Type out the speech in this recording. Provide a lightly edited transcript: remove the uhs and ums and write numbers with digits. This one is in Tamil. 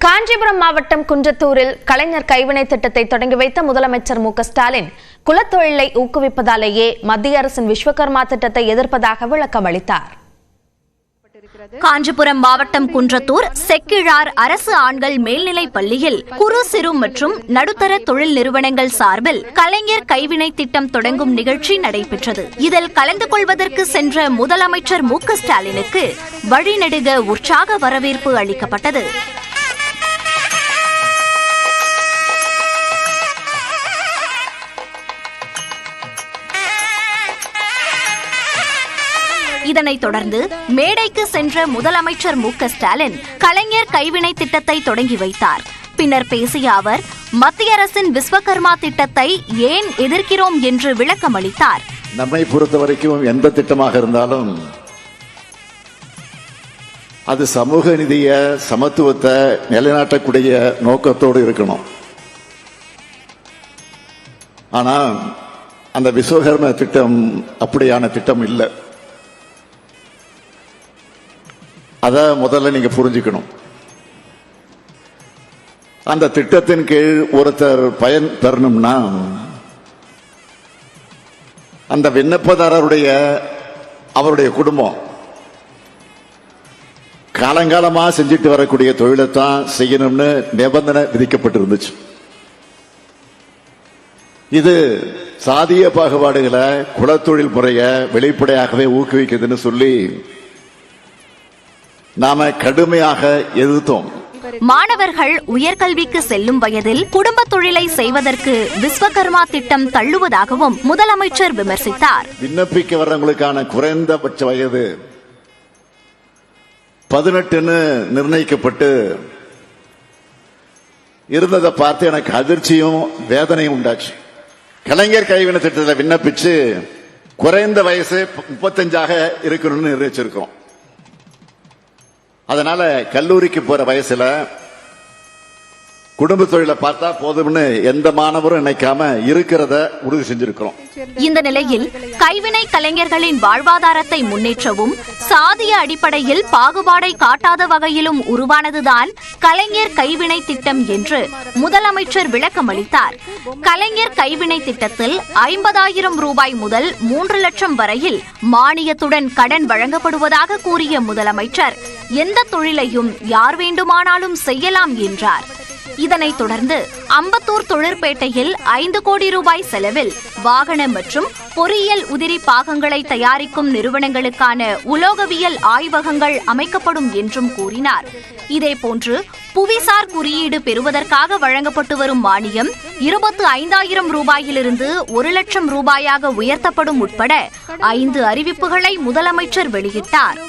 காஞ்சிபுரம் மாவட்டம் குன்றத்தூரில் கலைஞர் கைவினை திட்டத்தை தொடங்கி வைத்த முதலமைச்சர் மு க ஸ்டாலின் குலத்தொழிலை ஊக்குவிப்பதாலேயே மத்திய அரசின் விஸ்வகர்மா திட்டத்தை எதிர்ப்பதாக விளக்கம் அளித்தார். காஞ்சிபுரம் மாவட்டம் குன்றத்தூர் செக்கிழார் அரசு ஆண்கள் மேல்நிலைப் பள்ளியில் குறு சிறு மற்றும் நடுத்தர தொழில் நிறுவனங்கள் சார்பில் கலைஞர் கைவினை திட்டம் தொடங்கும் நிகழ்ச்சி நடைபெற்றது. இதில் கலந்து கொள்வதற்கு சென்ற முதலமைச்சர் மு க ஸ்டாலினுக்கு வழிநெடுக உற்சாக வரவேற்பு அளிக்கப்பட்டது. இதனைத் தொடர்ந்து மேடைக்கு சென்ற முதலமைச்சர் மு க ஸ்டாலின் கலைஞர் கைவினை திட்டத்தை தொடங்கி வைத்தார். பின்னர் பேசிய அவர் மத்திய அரசின் விஸ்வகர்மா திட்டத்தை ஏன் எதிர்க்கிறோம் என்று விளக்கம் அளித்தார். நம்மை பொறுத்தவரைக்கும் எந்த திட்டமாக இருந்தாலும் அது சமூக நீதிய சமத்துவத்தை நிலைநாட்டக்கூடிய நோக்கத்தோடு இருக்கணும். ஆனா அந்த விஸ்வகர்மா திட்டம் அப்படியான திட்டம் இல்லை. அத முதல்ல நீங்க புரிஞ்சுக்கணும். அந்த திட்டத்தின் கீழ் ஒருத்தர் பயன் பெறணும்னா அந்த விண்ணப்பதாரருடைய அவருடைய குடும்பம் காலங்காலமா செஞ்சுட்டு வரக்கூடிய தொழிலைத்தான் செய்யணும்னு நிபந்தனை விதிக்கப்பட்டிருந்துச்சு. இது சாதிய பாகுபாடுகளை குலத்தொழில் முறைய வெளிப்படையாகவே ஊக்குவிக்குதுன்னு சொல்லி நாம கடுமையாக எதிர்த்தோம். மாணவர்கள் உயர்கல்விக்கு செல்லும் வயதில் குடும்ப தொழிலை செய்வதற்கு விஸ்வகர்மா திட்டம் தள்ளுவதாகவும் முதலமைச்சர் விமர்சித்தார். விண்ணப்பிக்க வர்றவங்களுக்கான குறைந்தபட்ச வயது 18 நிர்ணயிக்கப்பட்டு இருந்ததை பார்த்து எனக்கு அதிர்ச்சியும் வேதனையும் உண்டாச்சு. கலைஞர் கைவினை திட்டத்தில் விண்ணப்பிச்சு குறைந்த வயசு 35 இருக்கணும்னு நிர்ணயிச்சிருக்கோம். அதனால கல்லூரிக்கு போற வயசுல குடும்ப தொழிலை பார்த்தா போதும்னு எந்த மாணவரும் நினைக்காம இருக்கிறத உறுதி செஞ்சிருக்கிறோம். இந்த நிலையில் கைவினை கலைஞர்களின் வாழ்வாதாரத்தை முன்னேற்றவும் சாதிய அடிப்படையில் பாகுபாடை காட்டாத வகையிலும் உருவானதுதான் கலைஞர் கைவினை திட்டம் என்று முதலமைச்சர் விளக்கம் அளித்தார். கலைஞர் கைவினை திட்டத்தில் 50,000 ரூபாய் முதல் 3 லட்சம் வரையில் மானியத்துடன் கடன் வழங்கப்படுவதாக கூறிய முதலமைச்சர் எந்த தொழிலையும் யார் வேண்டுமானாலும் செய்யலாம் என்றார். இதனைத் தொடர்ந்து அம்பத்தூர் தொழிற்பேட்டையில் 5 கோடி ரூபாய் செலவில் வாகன மற்றும் பொறியியல் உதிரி பாகங்களை தயாரிக்கும் நிறுவனங்களுக்கான உலோகவியல் ஆய்வகங்கள் அமைக்கப்படும் என்றும் கூறினார். இதேபோன்று புவிசார் குறியீடு பெறுவதற்காக வழங்கப்பட்டு வரும் மானியம் 25,000 ரூபாயிலிருந்து 1 லட்சம் ரூபாயாக உயர்த்தப்படும் உட்பட 5 அறிவிப்புகளை முதலமைச்சர் வெளியிட்டார்.